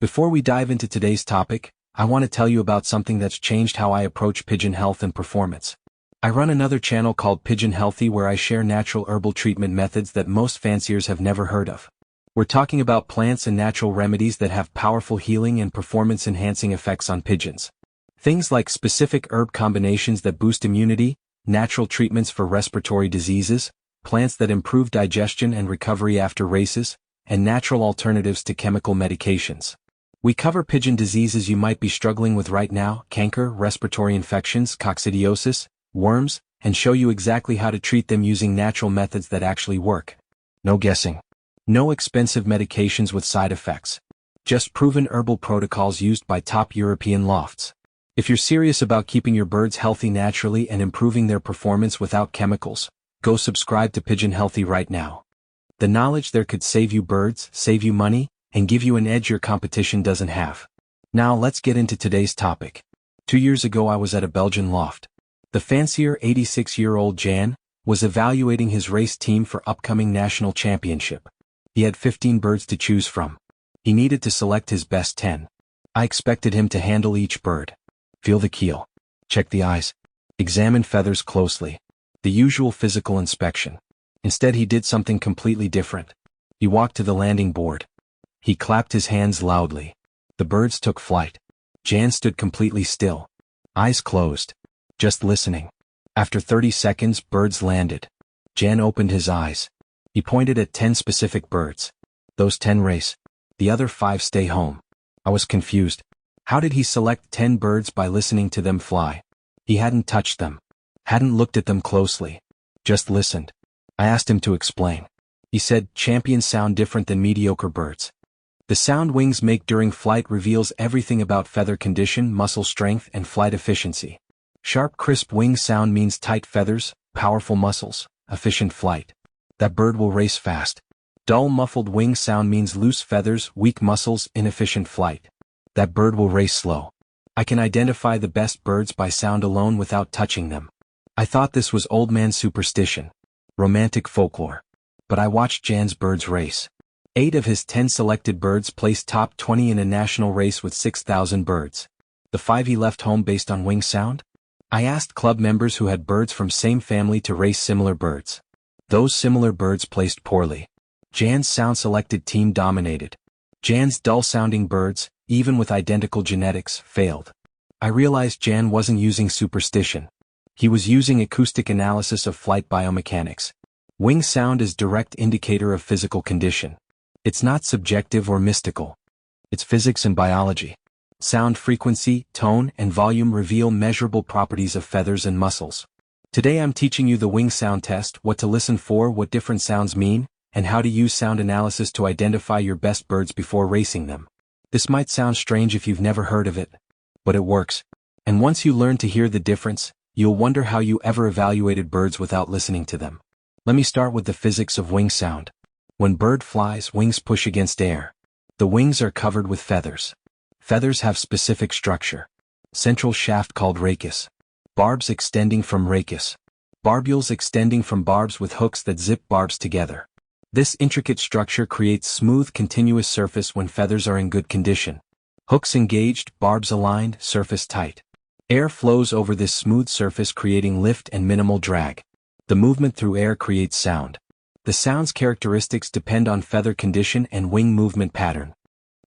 Before we dive into today's topic, I want to tell you about something that's changed how I approach pigeon health and performance. I run another channel called Pigeon Healthy where I share natural herbal treatment methods that most fanciers have never heard of. We're talking about plants and natural remedies that have powerful healing and performance-enhancing effects on pigeons. Things like specific herb combinations that boost immunity, natural treatments for respiratory diseases, plants that improve digestion and recovery after races, and natural alternatives to chemical medications. We cover pigeon diseases you might be struggling with right now: canker, respiratory infections, coccidiosis, worms, and show you exactly how to treat them using natural methods that actually work. No guessing. No expensive medications with side effects. Just proven herbal protocols used by top European lofts. If you're serious about keeping your birds healthy naturally and improving their performance without chemicals, go subscribe to Pigeon Healthy right now. The knowledge there could save you birds, save you money, and give you an edge your competition doesn't have. Now let's get into today's topic. 2 years ago I was at a Belgian loft. The fancier 86-year-old Jan was evaluating his race team for upcoming national championship. He had 15 birds to choose from. He needed to select his best 10. I expected him to handle each bird. Feel the keel. Check the eyes. Examine feathers closely. The usual physical inspection. Instead he did something completely different. He walked to the landing board. He clapped his hands loudly. The birds took flight. Jan stood completely still. Eyes closed. Just listening. After 30 seconds, birds landed. Jan opened his eyes. He pointed at 10 specific birds. Those 10 race. The other 5 stay home. I was confused. How did he select 10 birds by listening to them fly? He hadn't touched them. Hadn't looked at them closely. Just listened. I asked him to explain. He said, champions sound different than mediocre birds. The sound wings make during flight reveals everything about feather condition, muscle strength, and flight efficiency. Sharp, crisp wing sound means tight feathers, powerful muscles, efficient flight. That bird will race fast. Dull, muffled wing sound means loose feathers, weak muscles, inefficient flight. That bird will race slow. I can identify the best birds by sound alone without touching them. I thought this was old man superstition, romantic folklore. But I watched Jan's birds race. 8 of his 10 selected birds placed top 20 in a national race with 6,000 birds. The 5 he left home based on wing sound? I asked club members who had birds from same family to race similar birds. Those similar birds placed poorly. Jan's sound-selected team dominated. Jan's dull-sounding birds, even with identical genetics, failed. I realized Jan wasn't using superstition. He was using acoustic analysis of flight biomechanics. Wing sound is direct indicator of physical condition. It's not subjective or mystical. It's physics and biology. Sound frequency, tone, and volume reveal measurable properties of feathers and muscles. Today I'm teaching you the wing sound test, what to listen for, what different sounds mean, and how to use sound analysis to identify your best birds before racing them. This might sound strange if you've never heard of it, but it works. And once you learn to hear the difference, you'll wonder how you ever evaluated birds without listening to them. Let me start with the physics of wing sound. When bird flies, wings push against air. The wings are covered with feathers. Feathers have specific structure. Central shaft called rachis. Barbs extending from rachis. Barbules extending from barbs with hooks that zip barbs together. This intricate structure creates smooth, continuous surface when feathers are in good condition. Hooks engaged, barbs aligned, surface tight. Air flows over this smooth surface creating lift and minimal drag. The movement through air creates sound. The sound's characteristics depend on feather condition and wing movement pattern.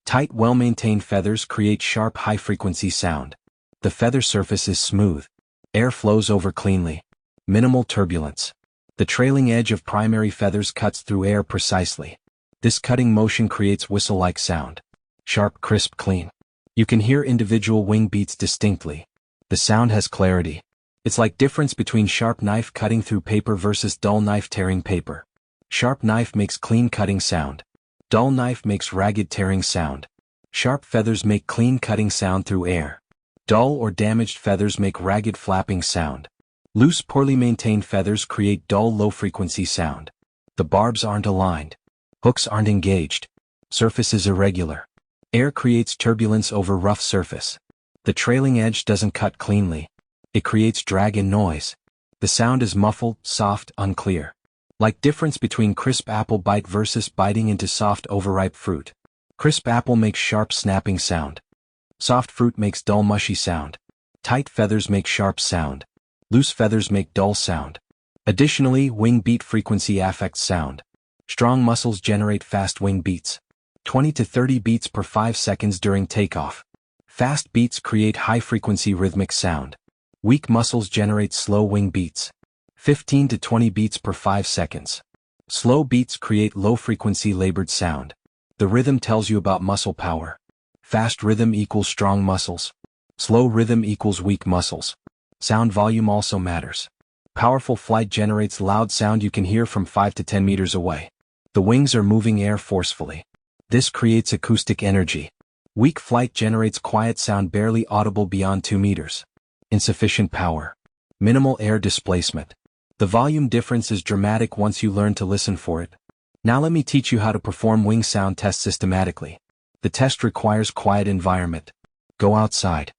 Tight, well-maintained feathers create sharp, high-frequency sound. The feather surface is smooth. Air flows over cleanly. Minimal turbulence. The trailing edge of primary feathers cuts through air precisely. This cutting motion creates whistle-like sound. Sharp, crisp, clean. You can hear individual wing beats distinctly. The sound has clarity. It's like difference between sharp knife cutting through paper versus dull knife tearing paper. Sharp knife makes clean cutting sound. Dull knife makes ragged tearing sound. Sharp feathers make clean cutting sound through air. Dull or damaged feathers make ragged flapping sound. Loose, poorly maintained feathers create dull, low-frequency sound. The barbs aren't aligned. Hooks aren't engaged. Surface is irregular. Air creates turbulence over rough surface. The trailing edge doesn't cut cleanly. It creates drag and noise. The sound is muffled, soft, unclear. Like difference between crisp apple bite versus biting into soft overripe fruit. Crisp apple makes sharp snapping sound. Soft fruit makes dull mushy sound. Tight feathers make sharp sound. Loose feathers make dull sound. Additionally, wing beat frequency affects sound. Strong muscles generate fast wing beats. 20 to 30 beats per 5 seconds during takeoff. Fast beats create high-frequency rhythmic sound. Weak muscles generate slow wing beats. 15 to 20 beats per 5 seconds. Slow beats create low-frequency labored sound. The rhythm tells you about muscle power. Fast rhythm equals strong muscles. Slow rhythm equals weak muscles. Sound volume also matters. Powerful flight generates loud sound you can hear from 5 to 10 meters away. The wings are moving air forcefully. This creates acoustic energy. Weak flight generates quiet sound barely audible beyond 2 meters. Insufficient power. Minimal air displacement. The volume difference is dramatic once you learn to listen for it. Now let me teach you how to perform wing sound tests systematically. The test requires quiet environment. Go outside.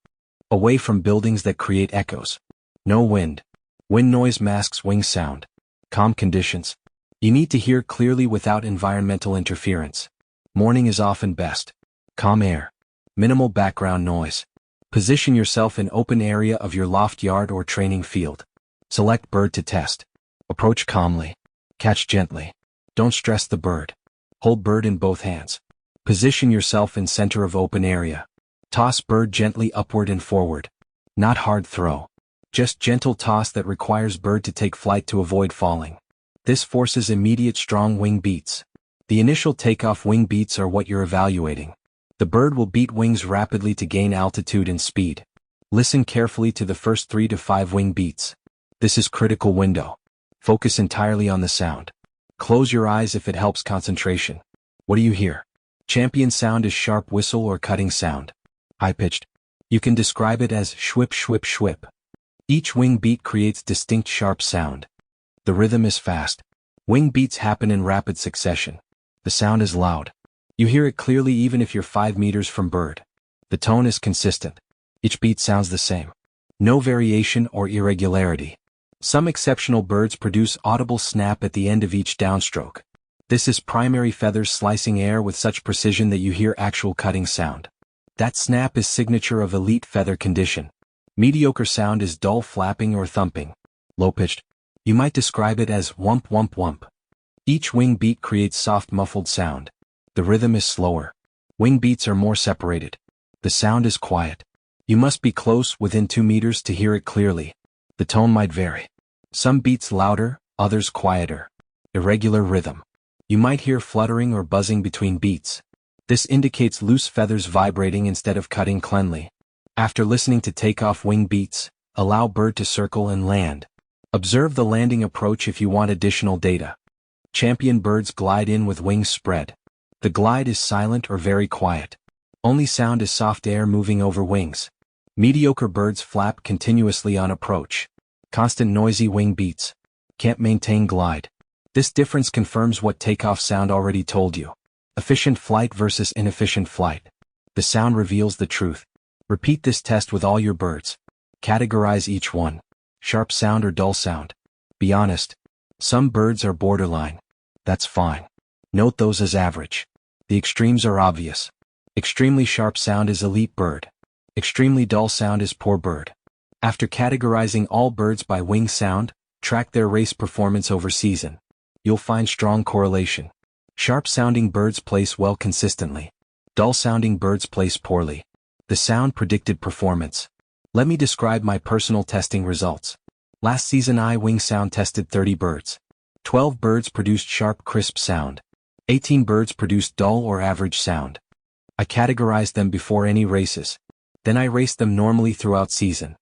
Away from buildings that create echoes. No wind. Wind noise masks wing sound. Calm conditions. You need to hear clearly without environmental interference. Morning is often best. Calm air. Minimal background noise. Position yourself in open area of your loft yard or training field. Select bird to test. Approach calmly. Catch gently. Don't stress the bird. Hold bird in both hands. Position yourself in center of open area. Toss bird gently upward and forward. Not hard throw. Just gentle toss that requires bird to take flight to avoid falling. This forces immediate strong wing beats. The initial takeoff wing beats are what you're evaluating. The bird will beat wings rapidly to gain altitude and speed. Listen carefully to the first 3 to 5 wing beats. This is critical window. Focus entirely on the sound. Close your eyes if it helps concentration. What do you hear? Champion sound is sharp whistle or cutting sound. High-pitched. You can describe it as shwip shwip shwip. Each wing beat creates distinct sharp sound. The rhythm is fast. Wing beats happen in rapid succession. The sound is loud. You hear it clearly even if you're 5 meters from bird. The tone is consistent. Each beat sounds the same. No variation or irregularity. Some exceptional birds produce audible snap at the end of each downstroke. This is primary feathers slicing air with such precision that you hear actual cutting sound. That snap is signature of elite feather condition. Mediocre sound is dull flapping or thumping. Low-pitched. You might describe it as whump whump whump. Each wing beat creates soft muffled sound. The rhythm is slower. Wing beats are more separated. The sound is quiet. You must be close, within 2 meters, to hear it clearly. The tone might vary. Some beats louder, others quieter. Irregular rhythm. You might hear fluttering or buzzing between beats. This indicates loose feathers vibrating instead of cutting cleanly. After listening to takeoff wing beats, allow bird to circle and land. Observe the landing approach if you want additional data. Champion birds glide in with wings spread. The glide is silent or very quiet. Only sound is soft air moving over wings. Mediocre birds flap continuously on approach. Constant noisy wing beats. Can't maintain glide. This difference confirms what takeoff sound already told you. Efficient flight versus inefficient flight. The sound reveals the truth. Repeat this test with all your birds. Categorize each one. Sharp sound or dull sound. Be honest. Some birds are borderline. That's fine. Note those as average. The extremes are obvious. Extremely sharp sound is elite bird. Extremely dull sound is poor bird. After categorizing all birds by wing sound, track their race performance over season. You'll find strong correlation. Sharp-sounding birds place well consistently. Dull-sounding birds place poorly. The sound predicted performance. Let me describe my personal testing results. Last season I wing sound tested 30 birds. 12 birds produced sharp crisp sound. 18 birds produced dull or average sound. I categorized them before any races. Then I raced them normally throughout season.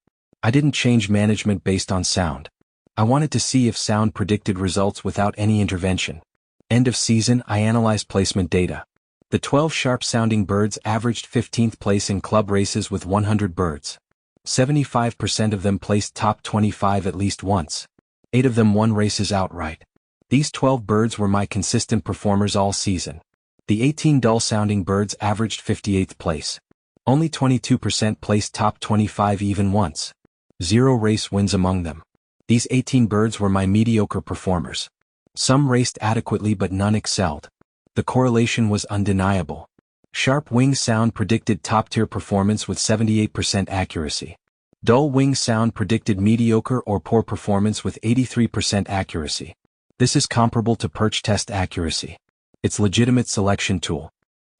I didn't change management based on sound. I wanted to see if sound predicted results without any intervention. End of season I analyzed placement data. The 12 sharp-sounding birds averaged 15th place in club races with 100 birds. 75% of them placed top 25 at least once. 8 of them won races outright. These 12 birds were my consistent performers all season. The 18 dull-sounding birds averaged 58th place. Only 22% placed top 25 even once. 0 race wins among them. These 18 birds were my mediocre performers. Some raced adequately but none excelled. The correlation was undeniable. Sharp wing sound predicted top-tier performance with 78% accuracy. Dull wing sound predicted mediocre or poor performance with 83% accuracy. This is comparable to perch test accuracy. It's legitimate selection tool.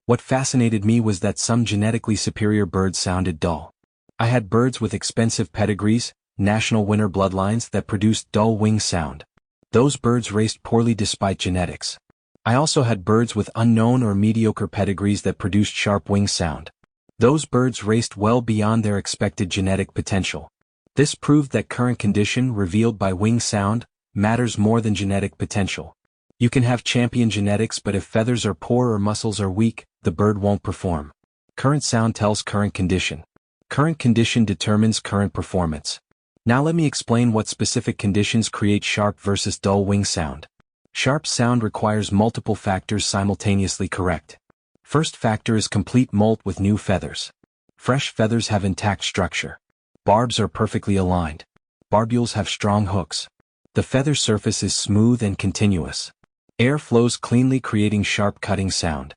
What fascinated me was that some genetically superior birds sounded dull. I had birds with expensive pedigrees, national winner bloodlines that produced dull wing sound. Those birds raced poorly despite genetics. I also had birds with unknown or mediocre pedigrees that produced sharp wing sound. Those birds raced well beyond their expected genetic potential. This proved that current condition revealed by wing sound matters more than genetic potential. You can have champion genetics, but if feathers are poor or muscles are weak, the bird won't perform. Current sound tells current condition. Current condition determines current performance. Now let me explain what specific conditions create sharp versus dull wing sound. Sharp sound requires multiple factors simultaneously correct. First factor is complete molt with new feathers. Fresh feathers have intact structure. Barbs are perfectly aligned. Barbules have strong hooks. The feather surface is smooth and continuous. Air flows cleanly, creating sharp cutting sound.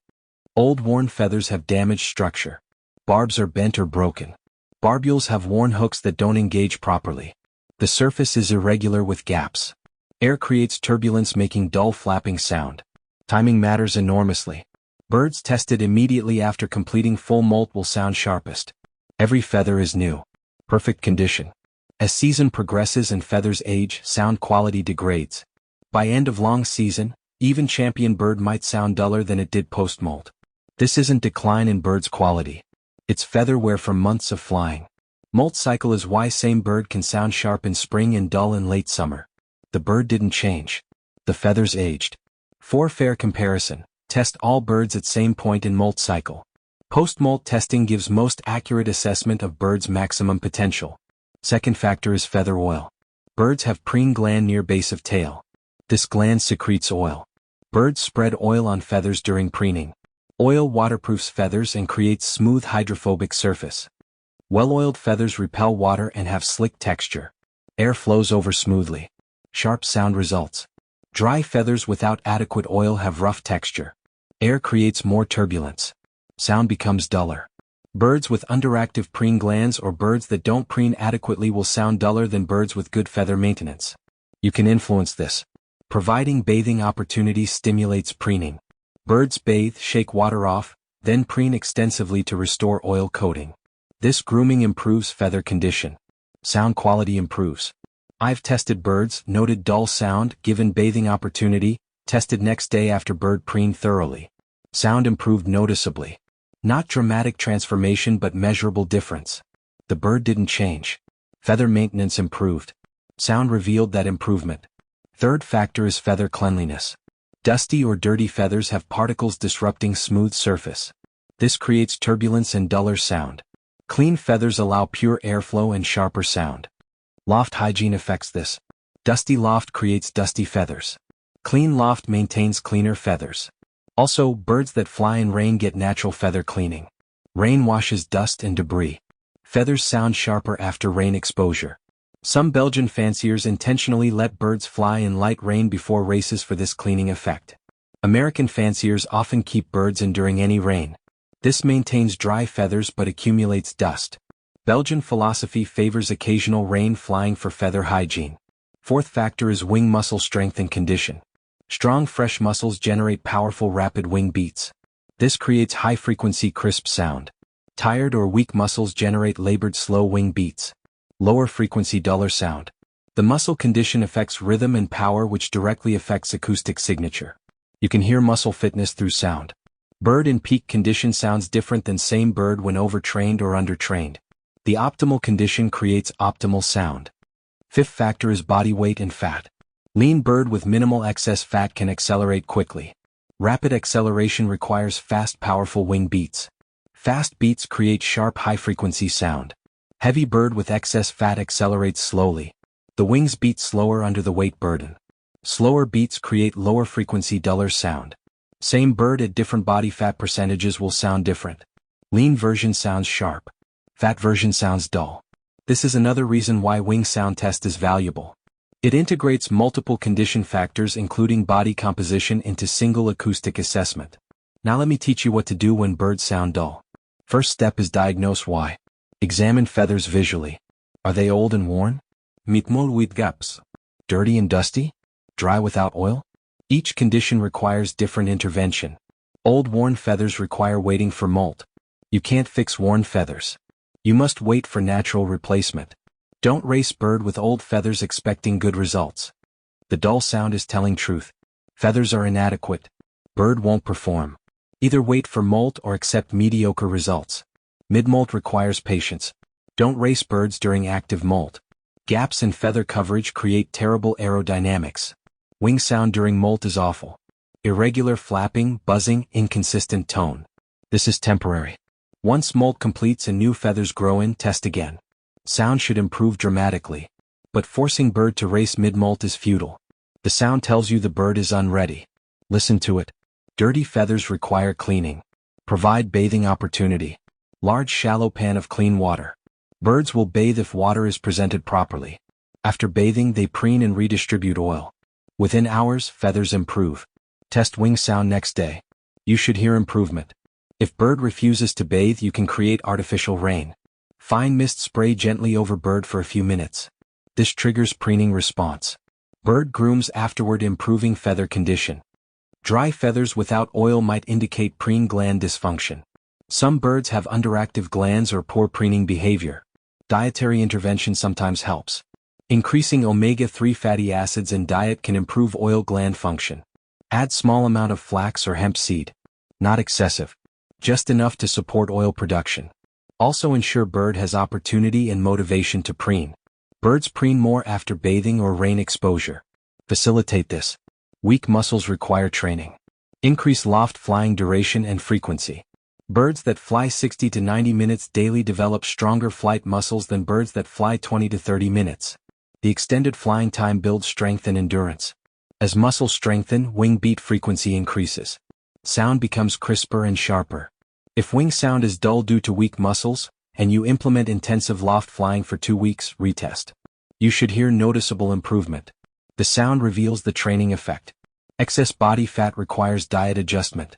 Old worn feathers have damaged structure. Barbs are bent or broken. Barbules have worn hooks that don't engage properly. The surface is irregular with gaps. Air creates turbulence, making dull flapping sound. Timing matters enormously. Birds tested immediately after completing full molt will sound sharpest. Every feather is new. Perfect condition. As season progresses and feathers age, sound quality degrades. By end of long season, even champion bird might sound duller than it did post-molt. This isn't decline in bird's quality. It's feather wear from months of flying. Molt cycle is why same bird can sound sharp in spring and dull in late summer. The bird didn't change. The feathers aged. For fair comparison, test all birds at same point in molt cycle. Post-molt testing gives most accurate assessment of bird's maximum potential. Second factor is feather oil. Birds have preen gland near base of tail. This gland secretes oil. Birds spread oil on feathers during preening. Oil waterproofs feathers and creates smooth hydrophobic surface. Well-oiled feathers repel water and have slick texture. Air flows over smoothly. Sharp sound results. Dry feathers without adequate oil have rough texture. Air creates more turbulence. Sound becomes duller. Birds with underactive preen glands or birds that don't preen adequately will sound duller than birds with good feather maintenance. You can influence this. Providing bathing opportunities stimulates preening. Birds bathe, shake water off, then preen extensively to restore oil coating. This grooming improves feather condition. Sound quality improves. I've tested birds, noted dull sound, given bathing opportunity, tested next day after bird preened thoroughly. Sound improved noticeably. Not dramatic transformation but measurable difference. The bird didn't change. Feather maintenance improved. Sound revealed that improvement. Third factor is feather cleanliness. Dusty or dirty feathers have particles disrupting smooth surface. This creates turbulence and duller sound. Clean feathers allow pure airflow and sharper sound. Loft hygiene affects this. Dusty loft creates dusty feathers. Clean loft maintains cleaner feathers. Also, birds that fly in rain get natural feather cleaning. Rain washes dust and debris. Feathers sound sharper after rain exposure. Some Belgian fanciers intentionally let birds fly in light rain before races for this cleaning effect. American fanciers often keep birds in during any rain. This maintains dry feathers but accumulates dust. Belgian philosophy favors occasional rain flying for feather hygiene. Fourth factor is wing muscle strength and condition. Strong fresh muscles generate powerful rapid wing beats. This creates high-frequency crisp sound. Tired or weak muscles generate labored slow wing beats. Lower frequency duller sound. The muscle condition affects rhythm and power, which directly affects acoustic signature. You can hear muscle fitness through sound. Bird in peak condition sounds different than same bird when overtrained or undertrained. The optimal condition creates optimal sound. Fifth factor is body weight and fat. Lean bird with minimal excess fat can accelerate quickly. Rapid acceleration requires fast, powerful wing beats. Fast beats create sharp, high-frequency sound. Heavy bird with excess fat accelerates slowly. The wings beat slower under the weight burden. Slower beats create lower frequency, duller sound. Same bird at different body fat percentages will sound different. Lean version sounds sharp. Fat version sounds dull. This is another reason why wing sound test is valuable. It integrates multiple condition factors including body composition into single acoustic assessment. Now let me teach you what to do when birds sound dull. First step is diagnose why. Examine feathers visually. Are they old and worn? Mitmol with gaps. Dirty and dusty? Dry without oil? Each condition requires different intervention. Old worn feathers require waiting for molt. You can't fix worn feathers. You must wait for natural replacement. Don't race bird with old feathers expecting good results. The dull sound is telling truth. Feathers are inadequate. Bird won't perform. Either wait for molt or accept mediocre results. Mid-molt requires patience. Don't race birds during active molt. Gaps in feather coverage create terrible aerodynamics. Wing sound during molt is awful. Irregular flapping, buzzing, inconsistent tone. This is temporary. Once molt completes and new feathers grow in, test again. Sound should improve dramatically. But forcing bird to race mid-molt is futile. The sound tells you the bird is unready. Listen to it. Dirty feathers require cleaning. Provide bathing opportunity. Large shallow pan of clean water. Birds will bathe if water is presented properly. After bathing they preen and redistribute oil. Within hours, feathers improve. Test wing sound next day. You should hear improvement. If bird refuses to bathe, you can create artificial rain. Fine mist spray gently over bird for a few minutes. This triggers preening response. Bird grooms afterward, improving feather condition. Dry feathers without oil might indicate preen gland dysfunction. Some birds have underactive glands or poor preening behavior. Dietary intervention sometimes helps. Increasing omega-3 fatty acids in diet can improve oil gland function. Add small amount of flax or hemp seed. Not excessive. Just enough to support oil production. Also ensure bird has opportunity and motivation to preen. Birds preen more after bathing or rain exposure. Facilitate this. Weak muscles require training. Increase loft flying duration and frequency. Birds that fly 60 to 90 minutes daily develop stronger flight muscles than birds that fly 20 to 30 minutes. The extended flying time builds strength and endurance. As muscles strengthen, wing beat frequency increases. Sound becomes crisper and sharper. If wing sound is dull due to weak muscles, and you implement intensive loft flying for 2 weeks, retest. You should hear noticeable improvement. The sound reveals the training effect. Excess body fat requires diet adjustment.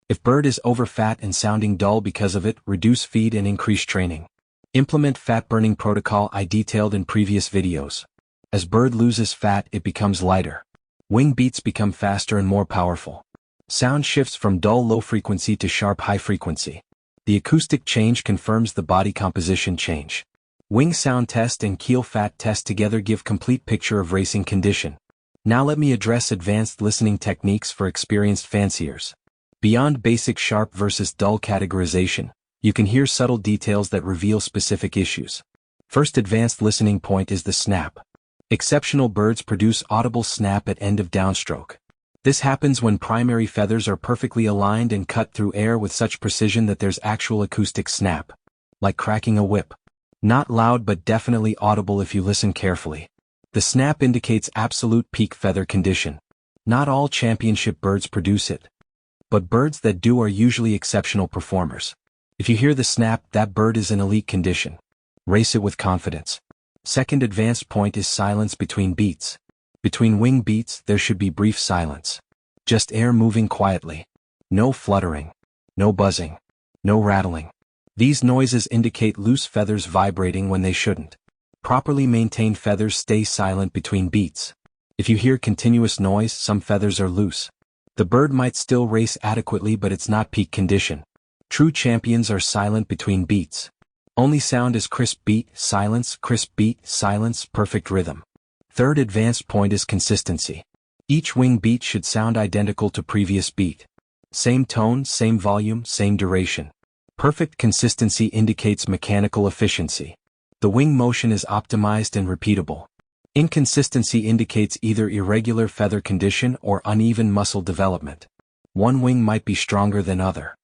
If bird is over fat and sounding dull because of it, reduce feed and increase training. Implement fat burning protocol I detailed in previous videos. As bird loses fat, it becomes lighter. Wing beats become faster and more powerful. Sound shifts from dull low frequency to sharp high frequency. The acoustic change confirms the body composition change. Wing sound test and keel fat test together give complete picture of racing condition. Now let me address advanced listening techniques for experienced fanciers. Beyond basic sharp versus dull categorization, you can hear subtle details that reveal specific issues. First advanced listening point is the snap. Exceptional birds produce audible snap at end of downstroke. This happens when primary feathers are perfectly aligned and cut through air with such precision that there's actual acoustic snap. Like cracking a whip. Not loud but definitely audible if you listen carefully. The snap indicates absolute peak feather condition. Not all championship birds produce it. But birds that do are usually exceptional performers. If you hear the snap, that bird is in elite condition. Race it with confidence. Second advanced point is silence between beats. Between wing beats, there should be brief silence. Just air moving quietly. No fluttering. No buzzing. No rattling. These noises indicate loose feathers vibrating when they shouldn't. Properly maintained feathers stay silent between beats. If you hear continuous noise, some feathers are loose. The bird might still race adequately, but it's not peak condition. True champions are silent between beats. Only sound is crisp beat, silence, perfect rhythm. Third advanced point is consistency. Each wing beat should sound identical to previous beat. Same tone, same volume, same duration. Perfect consistency indicates mechanical efficiency. The wing motion is optimized and repeatable. Inconsistency indicates either irregular feather condition or uneven muscle development. One wing might be stronger than other.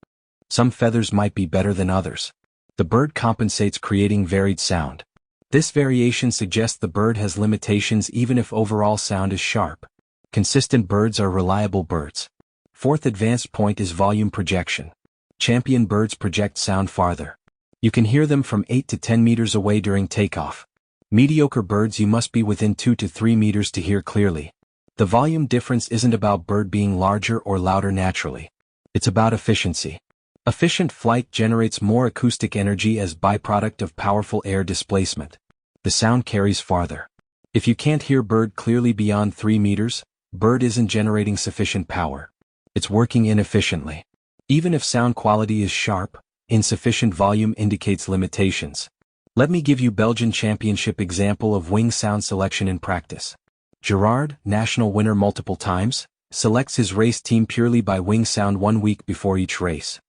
Some feathers might be better than others. The bird compensates, creating varied sound. This variation suggests the bird has limitations even if overall sound is sharp. Consistent birds are reliable birds. Fourth advanced point is volume projection. Champion birds project sound farther. You can hear them from 8 to 10 meters away during takeoff. Mediocre birds, you must be within 2 to 3 meters to hear clearly. The volume difference isn't about bird being larger or louder naturally. It's about efficiency. Efficient flight generates more acoustic energy as byproduct of powerful air displacement. The sound carries farther. If you can't hear bird clearly beyond 3 meters, bird isn't generating sufficient power. It's working inefficiently. Even if sound quality is sharp, insufficient volume indicates limitations. Let me give you Belgian championship example of wing sound selection in practice. Gerard, national winner multiple times, selects his race team purely by wing sound 1 week before each race.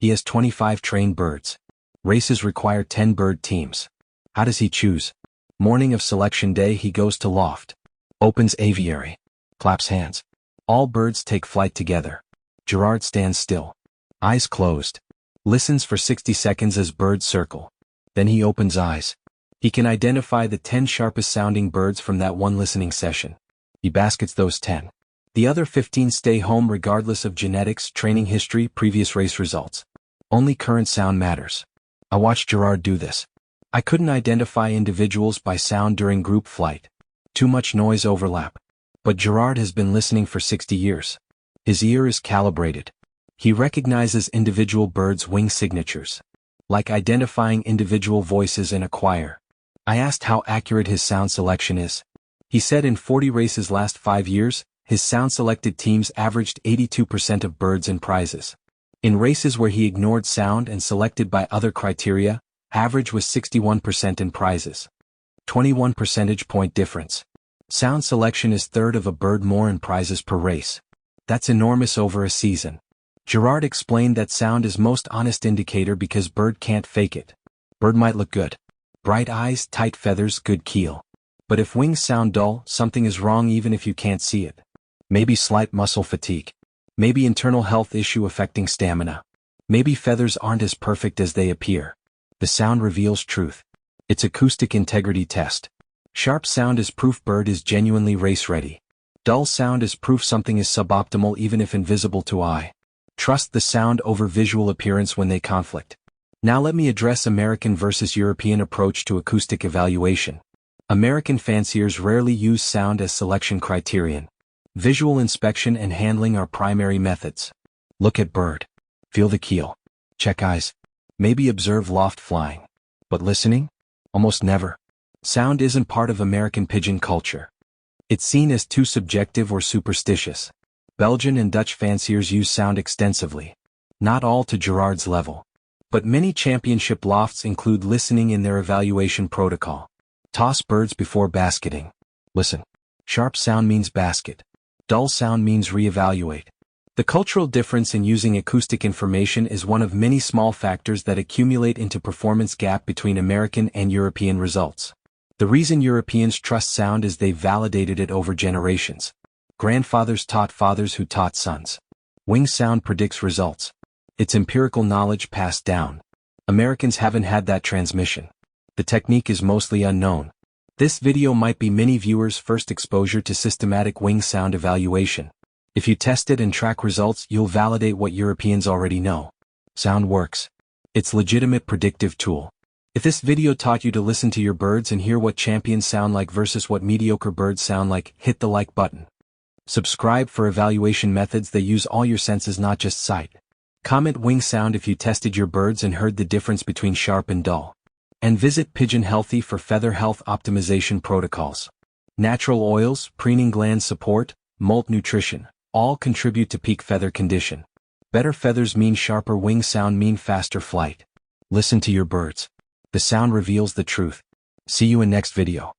He has 25 trained birds. Races require 10 bird teams. How does he choose? Morning of selection day he goes to loft. Opens aviary. Claps hands. All birds take flight together. Gerard stands still. Eyes closed. Listens for 60 seconds as birds circle. Then he opens eyes. He can identify the 10 sharpest sounding birds from that one listening session. He baskets those 10. The other 15 stay home regardless of genetics, training history, previous race results. Only current sound matters. I watched Gerard do this. I couldn't identify individuals by sound during group flight. Too much noise overlap. But Gerard has been listening for 60 years. His ear is calibrated. He recognizes individual birds' wing signatures. Like identifying individual voices in a choir. I asked how accurate his sound selection is. He said in 40 races last 5 years, his sound-selected teams averaged 82% of birds and prizes. In races where he ignored sound and selected by other criteria, average was 61% in prizes. 21 percentage point difference. Sound selection is third of a bird more in prizes per race. That's enormous over a season. Gerard explained that sound is most honest indicator because bird can't fake it. Bird might look good. Bright eyes, tight feathers, good keel. But if wings sound dull, something is wrong even if you can't see it. Maybe slight muscle fatigue. Maybe internal health issue affecting stamina. Maybe feathers aren't as perfect as they appear. The sound reveals truth. It's acoustic integrity test. Sharp sound is proof bird is genuinely race ready. Dull sound is proof something is suboptimal even if invisible to eye. Trust the sound over visual appearance when they conflict. Now let me address American versus European approach to acoustic evaluation. American fanciers rarely use sound as selection criterion. Visual inspection and handling are primary methods. Look at bird. Feel the keel. Check eyes. Maybe observe loft flying. But listening? Almost never. Sound isn't part of American pigeon culture. It's seen as too subjective or superstitious. Belgian and Dutch fanciers use sound extensively. Not all to Gerard's level. But many championship lofts include listening in their evaluation protocol. Toss birds before basketing. Listen. Sharp sound means basket. Dull sound means reevaluate. The cultural difference in using acoustic information is one of many small factors that accumulate into performance gap between American and European results. The reason Europeans trust sound is they've validated it over generations. Grandfathers taught fathers who taught sons. Wing sound predicts results. It's empirical knowledge passed down. Americans haven't had that transmission. The technique is mostly unknown. This video might be many viewers' first exposure to systematic wing sound evaluation. If you test it and track results, you'll validate what Europeans already know. Sound works. It's legitimate predictive tool. If this video taught you to listen to your birds and hear what champions sound like versus what mediocre birds sound like, hit the like button. Subscribe for evaluation methods that use all your senses, not just sight. Comment wing sound if you tested your birds and heard the difference between sharp and dull. And visit Pigeon Healthy for feather health optimization protocols. Natural oils, preening gland support, molt nutrition, all contribute to peak feather condition. Better feathers mean sharper wing sound mean faster flight. Listen to your birds. The sound reveals the truth. See you in next video.